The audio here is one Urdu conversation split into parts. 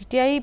PTI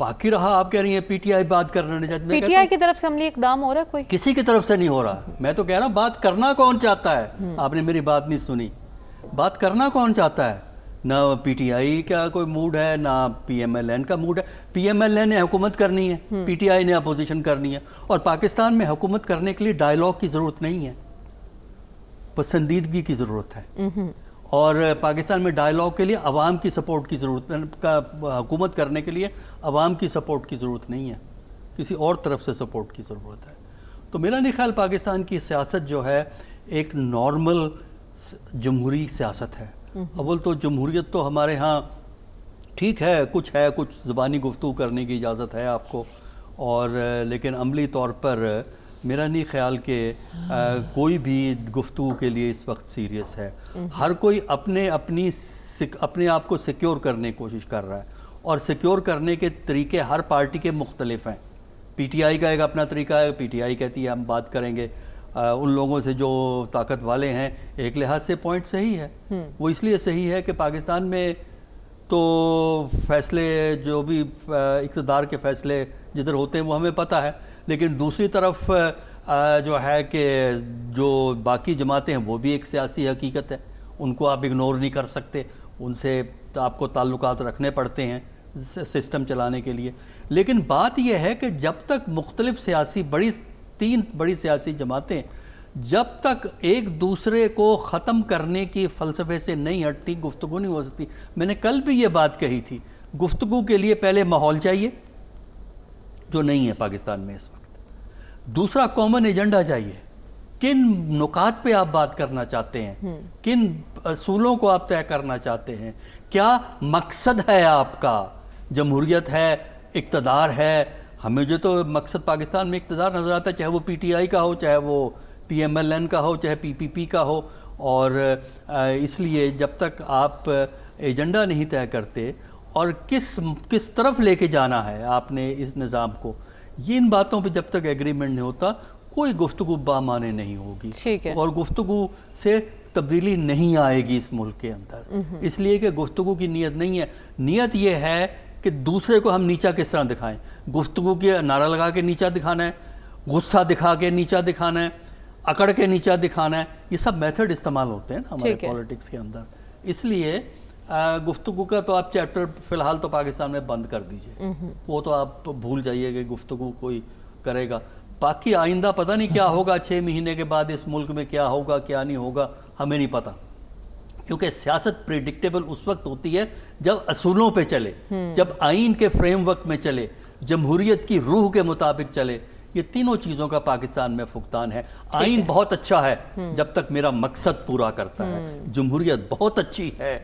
باقی رہا آپ کہہ رہی ہیں پی ٹی آئی بات کرنا نہیں چاہتی. پی ٹی آئی کی طرف سے عملی اقدام ہو رہا ہے کوئی؟ کسی کی طرف سے نہیں ہو رہا. میں تو کہہ رہا ہوں بات کرنا کون چاہتا ہے. آپ نے میری بات نہیں سنی. بات کرنا کون چاہتا ہے؟ نہ پی ٹی آئی کا کوئی موڈ ہے نہ پی ایم ایل این کا موڈ ہے. پی ایم ایل این نے حکومت کرنی ہے, پی ٹی آئی نے اپوزیشن کرنی ہے. اور پاکستان میں حکومت کرنے کے لیے ڈائیلاگ کی ضرورت نہیں ہے, پسندیدگی کی ضرورت ہے. اور پاکستان میں ڈائیلاگ کے لیے عوام کی سپورٹ کی ضرورت ہے. حکومت کرنے کے لیے عوام کی سپورٹ کی ضرورت نہیں ہے, کسی اور طرف سے سپورٹ کی ضرورت ہے. تو میرا نہیں خیال پاکستان کی سیاست جو ہے ایک نارمل جمہوری سیاست ہے. اول تو جمہوریت تو ہمارے ہاں ٹھیک ہے, کچھ زبانی گفتگو کرنے کی اجازت ہے آپ کو, اور لیکن عملی طور پر میرا نہیں خیال کہ کوئی بھی گفتگو کے لیے اس وقت سیریس ہے. ہر کوئی اپنے آپ کو سیکیور کرنے کی کوشش کر رہا ہے, اور سیکیور کرنے کے طریقے ہر پارٹی کے مختلف ہیں. پی ٹی آئی کا ایک اپنا طریقہ ہے. پی ٹی آئی کہتی ہے ہم بات کریں گے ان لوگوں سے جو طاقت والے ہیں. ایک لحاظ سے پوائنٹ صحیح ہے, وہ اس لیے صحیح ہے کہ پاکستان میں تو فیصلے جو بھی اقتدار کے فیصلے جدھر ہوتے ہیں وہ ہمیں پتہ ہے, لیکن دوسری طرف جو ہے کہ جو باقی جماعتیں ہیں وہ بھی ایک سیاسی حقیقت ہے, ان کو آپ اگنور نہیں کر سکتے, ان سے آپ کو تعلقات رکھنے پڑتے ہیں سسٹم چلانے کے لیے. لیکن بات یہ ہے کہ جب تک مختلف تین بڑی سیاسی جماعتیں جب تک ایک دوسرے کو ختم کرنے کی فلسفے سے نہیں ہٹتی, گفتگو نہیں ہو سکتی. میں نے کل بھی یہ بات کہی تھی, گفتگو کے لیے پہلے ماحول چاہیے جو نہیں ہے پاکستان میں اس وقت. دوسرا کامن ایجنڈا چاہیے, کن نکات پہ آپ بات کرنا چاہتے ہیں, کن اصولوں کو آپ طے کرنا چاہتے ہیں, کیا مقصد ہے آپ کا. جمہوریت ہے, اقتدار ہے. ہمیں جو تو مقصد پاکستان میں اقتدار نظر آتا ہے, چاہے وہ پی ٹی آئی کا ہو, چاہے وہ پی ایم ایل این کا ہو, چاہے پی پی پی کا ہو. اور اس لیے جب تک آپ ایجنڈا نہیں طے کرتے اور کس طرف لے کے جانا ہے آپ نے اس نظام کو, یہ ان باتوں پہ جب تک ایگریمنٹ نہیں ہوتا کوئی گفتگو بامعنی نہیں ہوگی, اور گفتگو سے تبدیلی نہیں آئے گی اس ملک کے اندر. اس لیے کہ گفتگو کی نیت نہیں ہے. نیت یہ ہے کہ دوسرے کو ہم نیچا کس طرح دکھائیں. گفتگو کی نعرہ لگا کے نیچا دکھانا ہے, غصہ دکھا کے نیچا دکھانا ہے, اکڑ کے نیچا دکھانا ہے, یہ سب میتھڈ استعمال ہوتے ہیں نا ہمارے پولیٹکس کے اندر. اس لیے گفتگو کا تو آپ چیپٹر فی الحال تو پاکستان میں بند کر دیجئے, وہ تو آپ بھول جائیے کہ گفتگو کوئی کرے گا. باقی آئندہ پتہ نہیں کیا ہوگا, 6 مہینے کے بعد اس ملک میں کیا ہوگا کیا نہیں ہوگا ہمیں نہیں پتہ, کیونکہ سیاست پریڈکٹیبل اس وقت ہوتی ہے جب اصولوں پہ چلے, جب آئین کے فریم ورک میں چلے, جمہوریت کی روح کے مطابق چلے. یہ تینوں چیزوں کا پاکستان میں فقدان ہے. آئین بہت اچھا ہے جب تک میرا مقصد پورا کرتا ہے, جمہوریت بہت اچھی ہے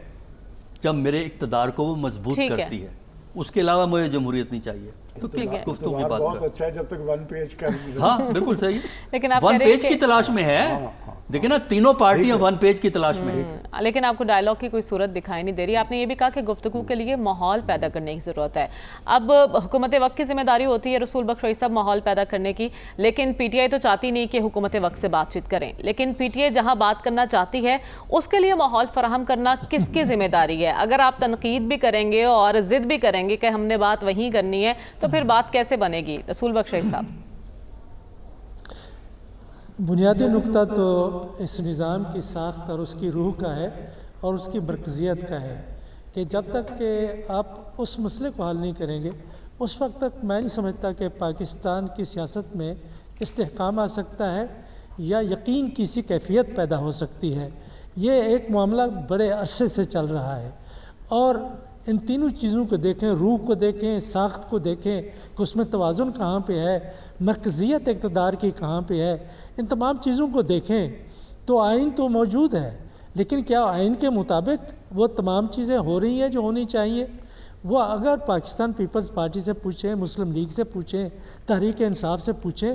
جب میرے اقتدار کو وہ مضبوط کرتی ہے, اس کے علاوہ مجھے جمہوریت نہیں چاہیے. تو کس گفتگو کی بات بہت اچھا ہے جب تک 1 پیج کا. ہاں بالکل صحیح, لیکن 1 پیج کی تلاش میں ہے. دیکھیں نا تینوں پارٹیاں 1 پیج کی تلاش میں ہیں, لیکن آپ کو ڈائیلاگ کی کوئی صورت دکھائی نہیں دے رہی. آپ نے یہ بھی کہا کہ گفتگو کے لیے ماحول پیدا کرنے کی ضرورت ہے. اب حکومت وقت کی ذمہ داری ہوتی ہے رسول بخش رئیس صاحب ماحول پیدا کرنے کی, لیکن پی ٹی آئی تو چاہتی نہیں کہ حکومت وقت سے بات چیت کریں. لیکن پی ٹی آئی جہاں بات کرنا چاہتی ہے اس کے لیے ماحول فراہم کرنا کس کی ذمہ داری ہے؟ اگر آپ تنقید بھی کریں گے اور ضد بھی کریں گے کہ ہم نے بات وہیں کرنی ہے تو پھر بات کیسے بنے گی رسول بخش رئیس صاحب؟ بنیادی نقطہ تو اس نظام کی ساخت اور اس کی روح کا ہے اور اس کی مرکزیت کا ہے کہ جب تک کہ آپ اس مسئلے کو حل نہیں کریں گے اس وقت تک میں نہیں سمجھتا کہ پاکستان کی سیاست میں استحکام آ سکتا ہے یا یقین کی سی کیفیت پیدا ہو سکتی ہے. یہ ایک معاملہ بڑے عرصے سے چل رہا ہے اور ان تینوں چیزوں کو دیکھیں, روح کو دیکھیں, ساخت کو دیکھیں کہ اس میں توازن کہاں پہ ہے, مرکزیت اقتدار کی کہاں پہ ہے, ان تمام چیزوں کو دیکھیں تو آئین تو موجود ہے, لیکن کیا آئین کے مطابق وہ تمام چیزیں ہو رہی ہیں جو ہونی چاہیے؟ وہ اگر پاکستان پیپلز پارٹی سے پوچھیں, مسلم لیگ سے پوچھیں, تحریک انصاف سے پوچھیں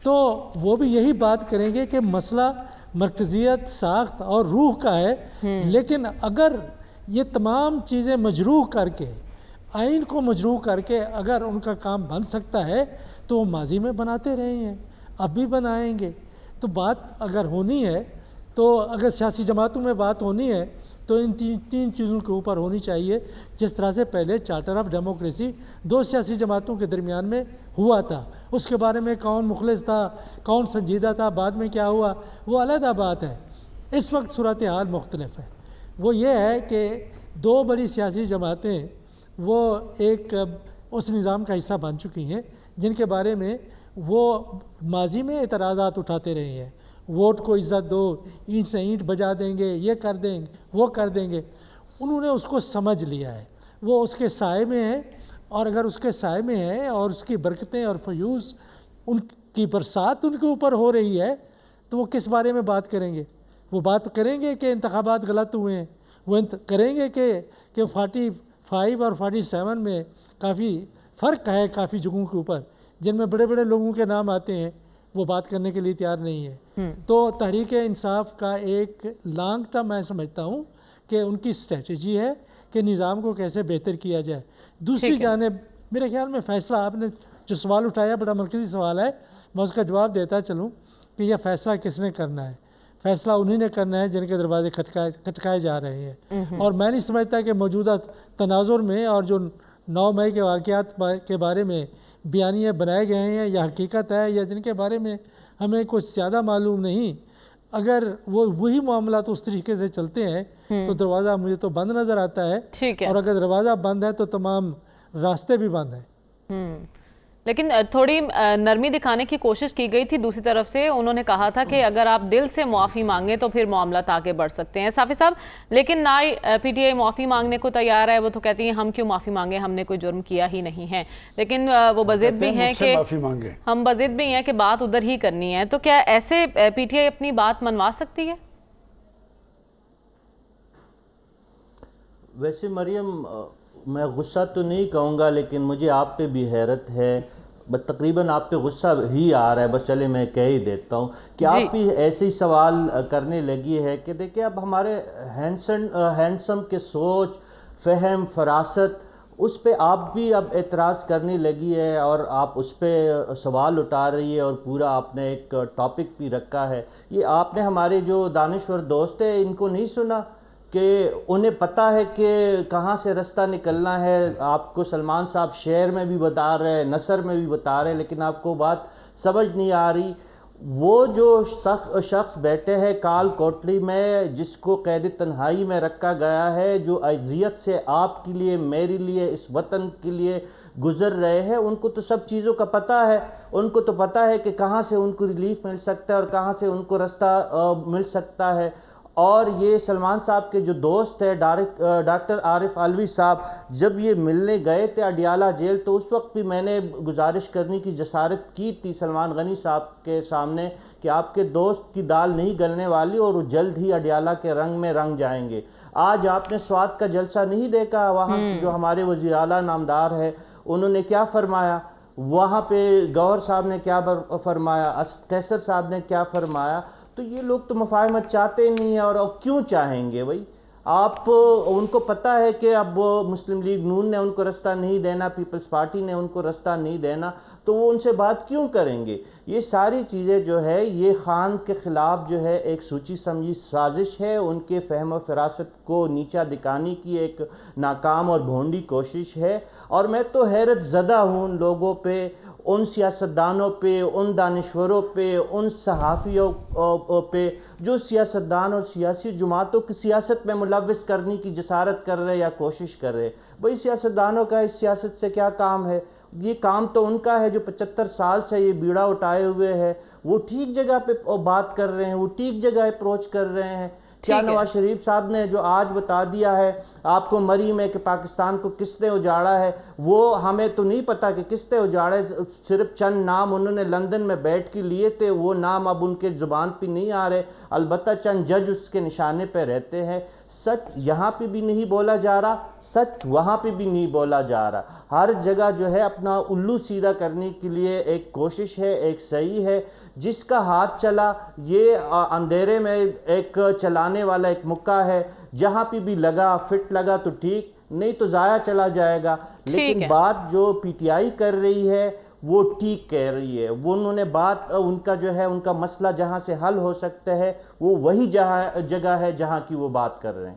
تو وہ بھی یہی بات کریں گے کہ مسئلہ مرکزیت, ساخت اور روح کا ہے. لیکن اگر یہ تمام چیزیں مجروح کر کے, آئین کو مجروح کر کے اگر ان کا کام بن سکتا ہے تو وہ ماضی میں بناتے رہے ہیں, اب بھی بنائیں گے. تو بات اگر ہونی ہے تو اگر سیاسی جماعتوں میں بات ہونی ہے تو ان تین چیزوں کے اوپر ہونی چاہیے، جس طرح سے پہلے چارٹر آف ڈیموکریسی 2 سیاسی جماعتوں کے درمیان میں ہوا تھا. اس کے بارے میں کون مخلص تھا، کون سنجیدہ تھا، بعد میں کیا ہوا، وہ علیحدہ بات ہے. اس وقت صورتحال مختلف ہے. وہ یہ ہے کہ 2 بڑی سیاسی جماعتیں وہ ایک اس نظام کا حصہ بن چکی ہیں جن کے بارے میں وہ ماضی میں اعتراضات اٹھاتے رہے ہیں. ووٹ کو عزت دو، اینٹ سے اینٹ بجا دیں گے، یہ کر دیں گے، وہ کر دیں گے. انہوں نے اس کو سمجھ لیا ہے، وہ اس کے سائے میں ہے، اور اگر اس کے سائے میں ہے اور اس کی برکتیں اور فیوز ان کی برسات ان کے اوپر ہو رہی ہے تو وہ کس بارے میں بات کریں گے؟ وہ بات کریں گے کہ انتخابات غلط ہوئے ہیں، وہ کریں گے کہ 45 اور 47 میں کافی فرق ہے کافی جگہوں کے اوپر جن میں بڑے بڑے لوگوں کے نام آتے ہیں، وہ بات کرنے کے لیے تیار نہیں ہے. تو تحریک انصاف کا ایک لانگ ٹرم میں سمجھتا ہوں کہ ان کی اسٹریٹجی ہے کہ نظام کو کیسے بہتر کیا جائے. دوسری جانب میرے خیال میں فیصلہ، آپ نے جو سوال اٹھایا بڑا مرکزی سوال ہے، میں اس کا جواب دیتا چلوں کہ یہ فیصلہ کس نے کرنا ہے. فیصلہ انہیں نے کرنا ہے جن کے دروازے کھٹکائے جا رہے ہیں. اور میں نہیں سمجھتا کہ موجودہ تناظر میں اور جو 9 مئی کے واقعات کے بارے میں بیانیے بنائے گئے ہیں یا حقیقت ہے یا جن کے بارے میں ہمیں کچھ زیادہ معلوم نہیں، اگر وہی معاملات اس طریقے سے چلتے ہیں تو دروازہ مجھے تو بند نظر آتا ہے. اور اگر دروازہ بند ہے تو تمام راستے بھی بند ہیں. لیکن تھوڑی نرمی دکھانے کی کوشش کی گئی تھی دوسری طرف سے. انہوں نے کہا تھا کہ اگر آپ دل سے معافی مانگیں تو پھر معاملات آگے بڑھ سکتے ہیں. صافی صاحب، لیکن نہ پی ٹی آئی معافی مانگنے کو تیار ہے. وہ تو کہتی ہیں ہم کیوں معافی مانگیں، ہم نے کوئی جرم کیا ہی نہیں ہے. لیکن وہ بضد بھی ہیں کہ ہم بضد بھی ہیں کہ بات ادھر ہی کرنی ہے. تو کیا ایسے پی ٹی آئی اپنی بات منوا سکتی ہے؟ ویسے مریم، میں غصہ تو نہیں کہوں گا، لیکن مجھے آپ پہ بھی حیرت ہے. تقریباً آپ پہ غصہ ہی آ رہا ہے، بس چلے میں کہہ ہی دیتا ہوں کہ آپ بھی ایسے ہی سوال کرنے لگی ہے کہ دیکھیں اب ہمارے ہینڈسم کے سوچ، فہم، فراست، اس پہ آپ بھی اب اعتراض کرنے لگی ہے اور آپ اس پہ سوال اٹھا رہی ہے اور پورا آپ نے ایک ٹاپک بھی رکھا ہے. یہ آپ نے ہمارے جو دانشور دوست ہیں ان کو نہیں سنا کہ انہیں پتہ ہے کہ کہاں سے رستہ نکلنا ہے؟ آپ کو سلمان صاحب شعر میں بھی بتا رہے ہیں، نثر میں بھی بتا رہے ہیں، لیکن آپ کو بات سمجھ نہیں آ رہی. وہ جو شخص بیٹھے ہیں کال کوٹلی میں، جس کو قید تنہائی میں رکھا گیا ہے، جو اذیت سے آپ کے لیے، میرے لیے، اس وطن کے لیے گزر رہے ہیں، ان کو تو سب چیزوں کا پتہ ہے. ان کو تو پتہ ہے کہ کہاں سے ان کو ریلیف مل سکتا ہے اور کہاں سے ان کو رستہ مل سکتا ہے. اور یہ سلمان صاحب کے جو دوست ہے ڈاکٹر عارف علوی صاحب، جب یہ ملنے گئے تھے اڈیالہ جیل، تو اس وقت بھی میں نے گزارش کرنے کی جسارت کی تھی سلمان غنی صاحب کے سامنے کہ آپ کے دوست کی دال نہیں گلنے والی اور وہ جلد ہی اڈیالہ کے رنگ میں رنگ جائیں گے. آج آپ نے سوات کا جلسہ نہیں دیکھا؟ وہاں جو ہمارے وزیر اعلیٰ نامدار ہے انہوں نے کیا فرمایا، وہاں پہ گور صاحب نے کیا فرمایا، اسد قیصر صاحب نے کیا فرمایا. تو یہ لوگ تو مفاہمت چاہتے نہیں ہیں، اور کیوں چاہیں گے بھائی؟ آپ ان کو پتہ ہے کہ اب مسلم لیگ نون نے ان کو رستہ نہیں دینا، پیپلز پارٹی نے ان کو رستہ نہیں دینا، تو وہ ان سے بات کیوں کریں گے؟ یہ ساری چیزیں جو ہے یہ خان کے خلاف جو ہے ایک سوچی سمجھی سازش ہے، ان کے فہم و فراست کو نیچا دکھانے کی ایک ناکام اور بھونڈی کوشش ہے. اور میں تو حیرت زدہ ہوں ان لوگوں پہ، ان سیاستدانوں پہ، ان دانشوروں پہ، ان صحافیوں پہ جو سیاستدان اور سیاسی جماعتوں کی سیاست میں ملوث کرنے کی جسارت کر رہے یا کوشش کر رہے. بھئی سیاستدانوں کا اس سیاست سے کیا کام ہے؟ یہ کام تو ان کا ہے جو 75 سال سے یہ بیڑا اٹھائے ہوئے ہے. وہ ٹھیک جگہ پہ بات کر رہے ہیں، وہ ٹھیک جگہ اپروچ کر رہے ہیں. کیا نواز شریف صاحب نے جو آج بتا دیا ہے آپ کو مری میں کہ پاکستان کو کس نے اجاڑا ہے، وہ ہمیں تو نہیں پتا کہ کس نے اجاڑا ہے. صرف چند نام انہوں نے لندن میں بیٹھ کے لیے تھے، وہ نام اب ان کے زبان پہ نہیں آ رہے. البتہ چند جج اس کے نشانے پہ رہتے ہیں. سچ یہاں پہ بھی نہیں بولا جا رہا، سچ وہاں پہ بھی نہیں بولا جا رہا. ہر جگہ جو ہے اپنا الو سیدھا کرنے کے لیے ایک کوشش ہے، ایک صحیح ہے. جس کا ہاتھ چلا یہ اندھیرے میں ایک چلانے والا ایک مکہ ہے، جہاں پہ بھی لگا فٹ لگا تو ٹھیک، نہیں تو ضائع چلا جائے گا. لیکن بات جو پی ٹی آئی کر رہی ہے وہ ٹھیک کہہ رہی ہے. وہ انہوں نے بات ان کا جو ہے ان کا مسئلہ جہاں سے حل ہو سکتا ہے وہ وہی جگہ ہے جہاں کی وہ بات کر رہے ہیں.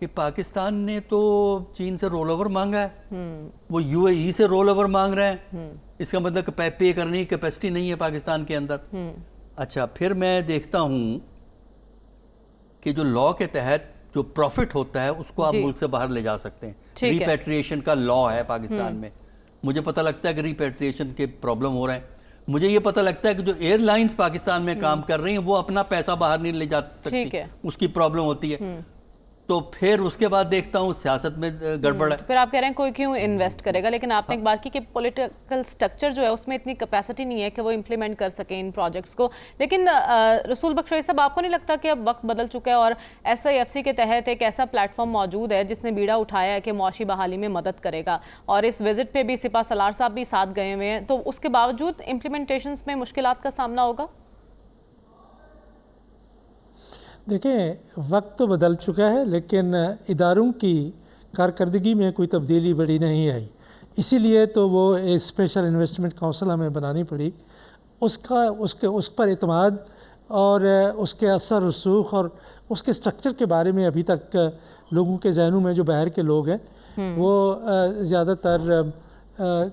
کہ پاکستان نے تو چین سے رول اوور مانگا ہے, وہ UAE سے رول اوور مانگ رہے ہیں, اس کا مطلب کہ پے کرنے کی کیپیسٹی نہیں ہے پاکستان کے اندر. اچھا, پھر میں دیکھتا ہوں کہ جو لا کے تحت جو پروفٹ ہوتا ہے اس کو آپ ملک سے باہر لے جا سکتے ہیں. ریپیٹریشن کا لا ہے پاکستان میں. مجھے پتہ لگتا ہے کہ ریپیٹریشن کے پرابلم ہو رہے ہیں. مجھے یہ پتہ لگتا ہے کہ جو ایئر لائنز پاکستان میں کام کر رہی ہیں وہ اپنا پیسہ باہر نہیں لے جا سکتی, اس کی پرابلم ہوتی ہے. تو پھر اس کے بعد دیکھتا ہوں سیاست میں گڑبڑ ہے. پھر آپ کہہ رہے ہیں کوئی کیوں انویسٹ کرے گا, لیکن آپ نے ایک بات کی کہ پولیٹیکل سٹرکچر جو ہے اس میں اتنی کیپیسٹی نہیں ہے کہ وہ امپلیمنٹ کر سکیں ان پروجیکٹس کو. لیکن رسول بخش رئیس صاحب, آپ کو نہیں لگتا کہ اب وقت بدل چکا ہے اور SIFC کے تحت ایک ایسا پلیٹ فارم موجود ہے جس نے بیڑا اٹھایا ہے کہ معاشی بحالی میں مدد کرے گا, اور اس وزٹ پہ بھی سپاہ سالار صاحب بھی ساتھ گئے ہوئے ہیں, تو اس کے باوجود امپلیمنٹیشنز میں مشکلات کا سامنا ہوگا؟ دیکھیں, وقت تو بدل چکا ہے لیکن اداروں کی کارکردگی میں کوئی تبدیلی بڑی نہیں آئی. اسی لیے تو وہ اسپیشل انویسٹمنٹ کونسل ہمیں بنانی پڑی. اس پر اعتماد اور اس کے اثر رسوخ اور اس کے سٹرکچر کے بارے میں ابھی تک لوگوں کے ذہنوں میں, جو باہر کے لوگ ہیں, وہ زیادہ تر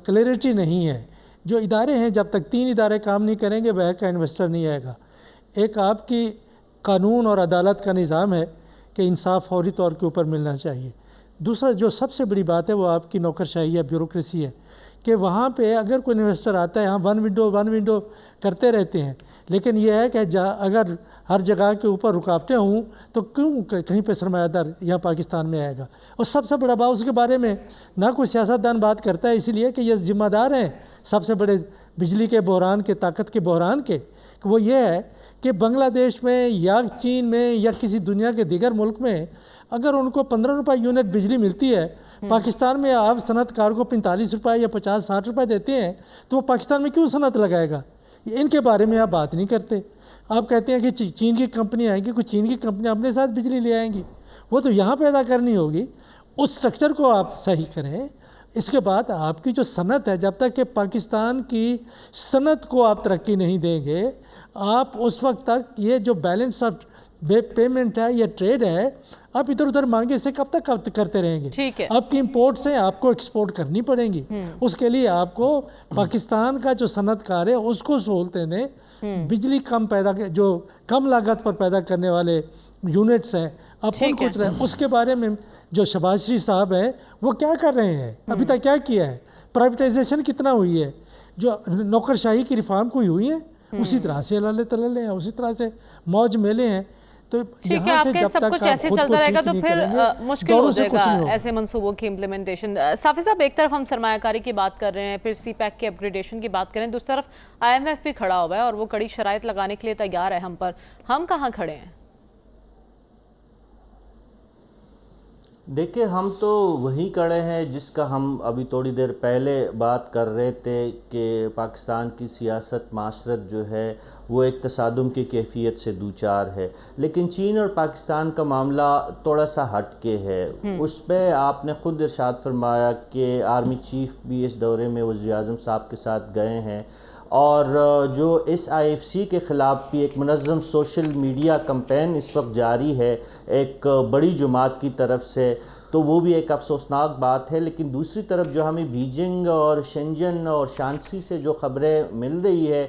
کلیئرٹی نہیں ہے. جو ادارے ہیں, جب تک 3 ادارے کام نہیں کریں گے باہر کا انویسٹر نہیں آئے گا. ایک آپ کی قانون اور عدالت کا نظام ہے کہ انصاف فوری طور کے اوپر ملنا چاہیے. دوسرا جو سب سے بڑی بات ہے وہ آپ کی نوکرشاہی یا بیوروکریسی ہے کہ وہاں پہ اگر کوئی انویسٹر آتا ہے, ہاں ون ونڈو کرتے رہتے ہیں, لیکن یہ ہے کہ اگر ہر جگہ کے اوپر رکاوٹیں ہوں تو کیوں کہیں پہ سرمایہ دار یہاں پاکستان میں آئے گا. اور سب سے بڑا بات اس کے بارے میں نہ کوئی سیاستدان بات کرتا ہے, اسی لیے کہ یہ ذمہ دار ہیں سب سے بڑے بجلی کے بحران کے, طاقت کے بحران کے, کہ وہ یہ ہے کہ بنگلہ دیش میں یا چین میں یا کسی دنیا کے دیگر ملک میں اگر ان کو 15 روپے یونٹ بجلی ملتی ہے, پاکستان میں آپ صنعت کار کو 45 روپے یا 50-60 روپے دیتے ہیں, تو وہ پاکستان میں کیوں صنعت لگائے گا؟ ان کے بارے میں آپ بات نہیں کرتے. آپ کہتے ہیں کہ چین کی کمپنی آئیں گی, کچھ چین کی کمپنی اپنے ساتھ بجلی لے آئیں گی, وہ تو یہاں پیدا کرنی ہوگی. اس سٹرکچر کو آپ صحیح کریں. اس کے بعد آپ کی جو صنعت ہے, جب تک کہ پاکستان کی صنعت کو آپ ترقی نہیں دیں گے, آپ اس وقت تک یہ جو بیلنس آف پیمنٹ ہے یا ٹریڈ ہے, آپ ادھر ادھر مانگے سے کب تک کرتے رہیں گے؟ آپ کی امپورٹ سے آپ کو ایکسپورٹ کرنی پڑیں گی. اس کے لیے آپ کو پاکستان کا جو صنعت کار ہے اس کو سہولتیں دیں. بجلی جو کم لاگت پر پیدا کرنے والے یونٹس ہیں, آپ ان کو اس کے بارے میں جو شہباز شریف صاحب ہیں وہ کیا کر رہے ہیں, ابھی تک کیا کیا ہے؟ پرائیویٹائزیشن کتنا ہوئی ہے؟ جو نوکرشاہی کی ریفارم کوئی ہوئی ہے؟ اسی طرح سے لالے تللے ہیں, اسی طرح سے موج میلے ہیں. تو ٹھیک ہے, آپ کے سب کچھ ایسے چلتا رہے گا تو پھر مشکل ہو جائے گا ایسے منصوبوں کی امپلیمنٹیشن. صافی صاحب, ایک طرف ہم سرمایہ کاری کی بات کر رہے ہیں, پھر CPEC کے اپگریڈیشن کی بات کریں, دوسری طرف IMF بھی کھڑا ہوا ہے اور وہ کڑی شرائط لگانے کے لیے تیار ہے ہم پر. ہم کہاں کھڑے ہیں؟ دیکھیں, ہم تو وہیں کھڑے ہیں جس کا ہم ابھی تھوڑی دیر پہلے بات کر رہے تھے کہ پاکستان کی سیاست معاشرت جو ہے وہ ایک تصادم کی کیفیت سے دوچار ہے. لیکن چین اور پاکستان کا معاملہ تھوڑا سا ہٹ کے ہے. اس پہ آپ نے خود ارشاد فرمایا کہ آرمی چیف بھی اس دورے میں وزیر اعظم صاحب کے ساتھ گئے ہیں, اور جو SIFC کے خلاف بھی ایک منظم سوشل میڈیا کمپین اس وقت جاری ہے ایک بڑی جماعت کی طرف سے, تو وہ بھی ایک افسوسناک بات ہے. لیکن دوسری طرف جو ہمیں بیجنگ اور شنجن اور شانسی سے جو خبریں مل رہی ہے,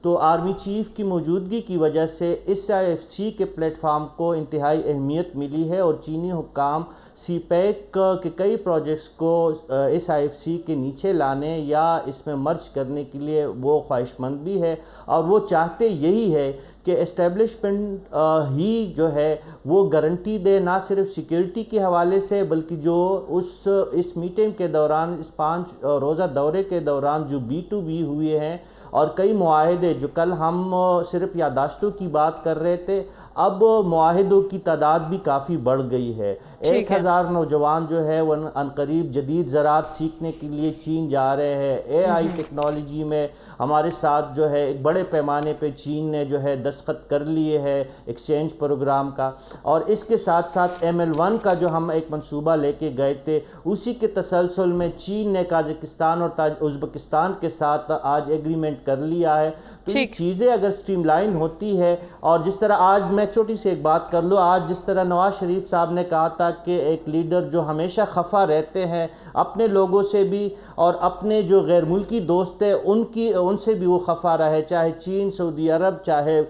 تو آرمی چیف کی موجودگی کی وجہ سے SIFC کے پلیٹ فارم کو انتہائی اہمیت ملی ہے, اور چینی حکام CPEC کے کئی پروجیکٹس کو SIFC کے نیچے لانے یا اس میں مرج کرنے کے لیے وہ خواہش مند بھی ہے, اور وہ چاہتے یہی ہے کہ اسٹیبلشمنٹ ہی جو ہے وہ گارنٹی دے, نہ صرف سیکیورٹی کے حوالے سے بلکہ جو اس میٹنگ کے دوران, اس 5 روزہ دورے کے دوران جو B2B ہوئے ہیں اور کئی معاہدے, جو کل ہم صرف یادداشتوں کی بات کر رہے تھے, اب معاہدوں کی تعداد بھی کافی بڑھ گئی ہے. 1000 نوجوان جو ہے وہ عنقریب جدید زراعت سیکھنے کے لیے چین جا رہے ہیں. AI ٹیکنالوجی میں ہمارے ساتھ جو ہے ایک بڑے پیمانے پہ چین نے جو ہے دستخط کر لیے ہے ایکسچینج پروگرام کا, اور اس کے ساتھ ساتھ ML1 کا جو ہم ایک منصوبہ لے کے گئے تھے, اسی کے تسلسل میں چین نے قازقستان اور ازبکستان کے ساتھ آج ایگریمنٹ کر لیا ہے. تو یہ چیزیں اگر سٹریم لائن ہوتی ہے, اور جس طرح آج میں چھوٹی سی ایک بات کر لوں. آج جس طرح نواز شریف صاحب نے کہا تھا کہ ایک لیڈر جو ہمیشہ خفا رہتے ہیں اپنے لوگوں سے بھی اور اپنے جو غیر ملکی دوست ہیں ان سے بھی وہ خفا رہے, چاہے چین, سعودی عرب, چاہے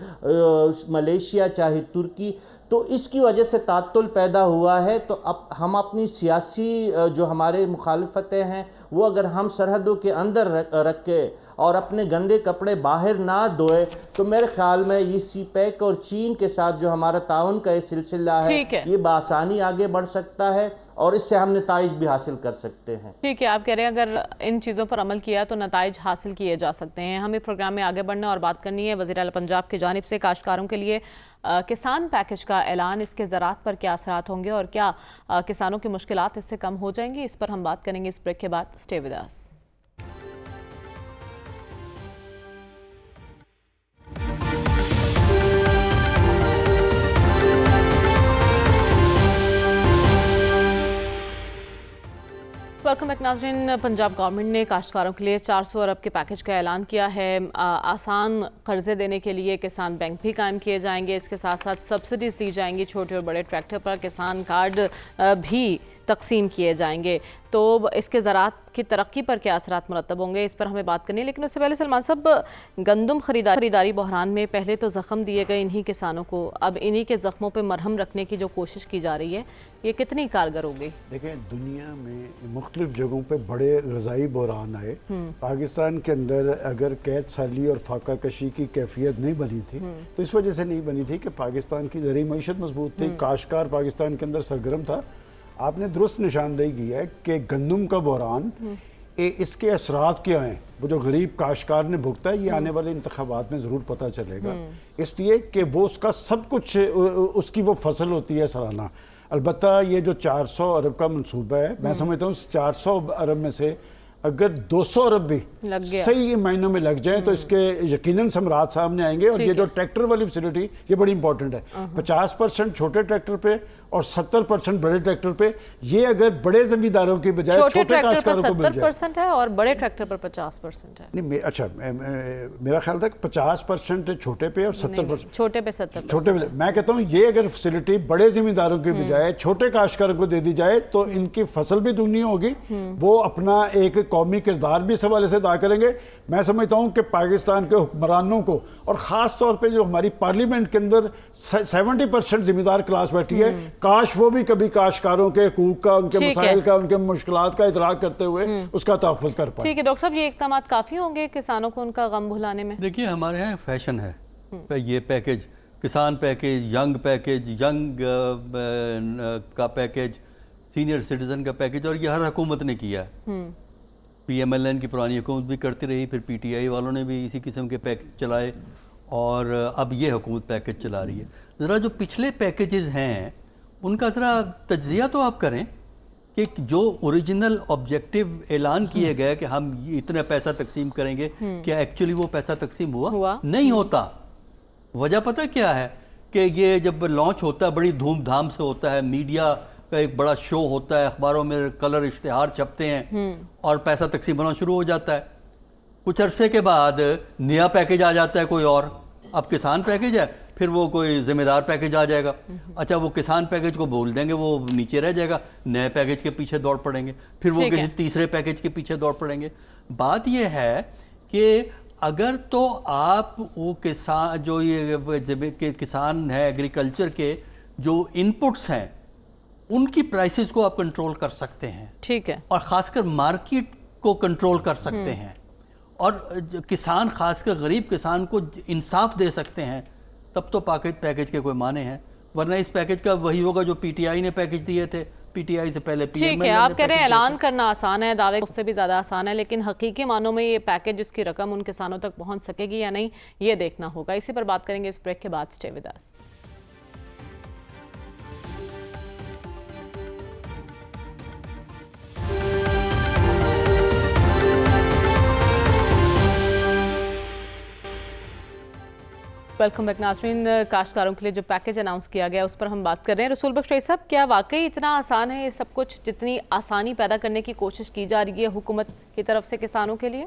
ملیشیا, چاہے ترکی, تو اس کی وجہ سے تعطل پیدا ہوا ہے. تو اب ہم اپنی سیاسی جو ہمارے مخالفتیں ہیں وہ اگر ہم سرحدوں کے اندر رکھے اور اپنے گندے کپڑے باہر نہ دھوئے تو میرے خیال میں یہ سی پیک اور چین کے ساتھ جو ہمارا تعاون کا یہ سلسلہ ہے یہ بآسانی آگے بڑھ سکتا ہے اور اس سے ہم نتائج بھی حاصل کر سکتے ہیں. ٹھیک ہے, آپ کہہ رہے ہیں اگر ان چیزوں پر عمل کیا تو نتائج حاصل کیے جا سکتے ہیں. ہمیں پروگرام میں آگے بڑھنا اور بات کرنی ہے وزیر اعلیٰ پنجاب کی جانب سے کاشتکاروں کے لیے کسان پیکج کا اعلان, اس کے زراعت پر کیا اثرات ہوں گے اور کیا کسانوں کی مشکلات اس سے کم ہو جائیں گی, اس پر ہم بات کریں گے اس بریک کے بعد. Stay with us. Welcome back ناظرین. پنجاب گورنمنٹ نے کاشتکاروں کے لیے 400 ارب کے پیکج کا اعلان کیا ہے. آسان قرضے دینے کے لیے کسان بینک بھی قائم کیے جائیں گے, اس کے ساتھ ساتھ سبسڈیز دی جائیں گی, چھوٹے اور بڑے ٹریکٹر پر کسان کارڈ بھی تقسیم کیے جائیں گے. تو اس کے زراعت کی ترقی پر کیا اثرات مرتب ہوں گے, اس پر ہمیں بات کرنی ہے. لیکن اس سے پہلے سلمان صاحب, گندم خریداری بحران میں پہلے تو زخم دیے گئے انہی کسانوں کو, اب انہی کے زخموں پہ مرہم رکھنے کی جو کوشش کی جا رہی ہے یہ کتنی کارگر ہوگی؟ دیکھیں, دنیا میں مختلف جگہوں پہ بڑے غذائی بحران آئے. پاکستان کے اندر اگر قید سالی اور فاقہ کشی کی کیفیت نہیں بنی تھی تو اس وجہ سے نہیں بنی تھی کہ پاکستان کی زرعی معیشت مضبوط تھی, کاشتکار پاکستان کے اندر سرگرم تھا. آپ نے درست نشاندہی کی ہے کہ گندم کا بحران اس کے اثرات کیا ہیں, وہ جو غریب کاشتکار نے بھگتا ہے یہ آنے والے انتخابات میں ضرور پتہ چلے گا, اس لیے کہ وہ اس کا سب کچھ اس کی وہ فصل ہوتی ہے سالانہ. البتہ یہ جو 400 ارب کا منصوبہ ہے, میں سمجھتا ہوں 400 ارب میں سے اگر 200 ارب بھی صحیح مہینوں میں لگ جائیں تو اس کے یقیناً ثمرات سامنے آئیں گے. اور یہ جو ٹریکٹر والی فیسلٹی یہ بڑی امپورٹنٹ ہے, 50% چھوٹے ٹریکٹر پہ اور 70% بڑے ٹریکٹر پہ, یہ اگر بڑے زمینداروں کی بجائے چھوٹے کاشتکاروں کو مل جائے. 70% ہے اور بڑے ٹریکٹر پر 50% ہے. نہیں, اچھا میرا خیال تھا 50% چھوٹے پہ اور 70% چھوٹے پہ 70%. میں کہتا ہوں یہ اگر فیسلٹی بڑے زمینداروں کی بجائے چھوٹے کاشتکاروں کو دے دی جائے تو ان کی فصل بھی دگنی ہوگی, وہ اپنا ایک قومی کردار بھی اس حوالے سے ادا کریں گے. میں سمجھتا ہوں کہ پاکستان کے حکمرانوں کو, اور خاص طور پہ جو ہماری پارلیمنٹ کے اندر 70% زمیندار کلاس بیٹھی ہے, کاش وہ بھی کبھی کاشتکاروں کے حقوق کا, ان کے مسائل کا, ان کے مشکلات کا ادراک کرتے ہوئے اس کا تحفظ کر پائیں. ٹھیک ہے ڈاکٹر صاحب, یہ اقدامات کافی ہوں گے کسانوں کو ان کا غم بھلانے میں؟ دیکھیے, ہمارے یہاں فیشن ہے یہ پیکج, کسان پیکج, ینگ کا پیکج, سینئر سٹیزن کا پیکج, اور یہ ہر حکومت نے کیا ہے. پی ایم ایل این کی پرانی حکومت بھی کرتی رہی, پھر پی ٹی آئی والوں نے بھی اسی قسم کے پیکج چلائے, اور اب یہ حکومت پیکج چلا رہی ہے. ذرا جو پچھلے پیکیجز ہیں ان کا ذرا تجزیہ تو آپ کریں کہ جو اوریجنل آبجیکٹیو اعلان کیے گئے کہ ہم اتنا پیسہ تقسیم کریں گے, کیا ایکچولی وہ پیسہ تقسیم ہوا؟ نہیں ہوتا. وجہ پتہ کیا ہے کہ یہ جب لانچ ہوتا ہے بڑی دھوم دھام سے ہوتا ہے, میڈیا کا ایک بڑا شو ہوتا ہے, اخباروں میں کلر اشتہار چھپتے ہیں اور پیسہ تقسیم ہونا شروع ہو جاتا ہے. کچھ عرصے کے بعد نیا پیکج آ جاتا ہے کوئی اور, اب کسان پیکج ہے, پھر وہ کوئی ذمہ دار پیکج آ جائے گا. اچھا, وہ کسان پیکج کو بول دیں گے, وہ نیچے رہ جائے گا, نئے پیکج کے پیچھے دوڑ پڑیں گے, پھر وہ کسی تیسرے پیکج کے پیچھے دوڑ پڑیں گے. بات یہ ہے کہ اگر تو آپ وہ کسان جو یہ کسان ہے ایگریکلچر کے جو انپٹس ہیں ان کی پرائسز کو آپ کنٹرول کر سکتے ہیں, ٹھیک ہے, اور خاص کر مارکیٹ کو کنٹرول کر سکتے ہیں, اور کسان خاص کر غریب کسان کو انصاف دے سکتے ہیں, تب تو پیکج کے کوئی معنی ہیں. ورنہ اس پیکج کا وہی ہوگا جو پی ٹی آئی نے پیکج دیے تھے, پی ٹی آئی سے پہلے پی ایم ایل. ٹھیک ہے, آپ کہہ رہے ہیں اعلان کرنا آسان ہے, دعوے اس سے بھی زیادہ آسان ہے, لیکن حقیقی معنوں میں یہ پیکج اس کی رقم ان کسانوں تک پہنچ سکے گی یا نہیں یہ دیکھنا ہوگا. اسی پر بات کریں گے اس بریک کے بعد. Stay with us. Welcome back ناظرین. کاشتکاروں کے لیے جو پیکج اناؤنس کیا گیا اس پر ہم بات کر رہے ہیں. رسول بخش صاحب, کیا واقعی اتنا آسان ہے یہ سب کچھ جتنی آسانی پیدا کرنے کی کوشش کی جا رہی ہے حکومت کی طرف سے کسانوں کے لیے؟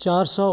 400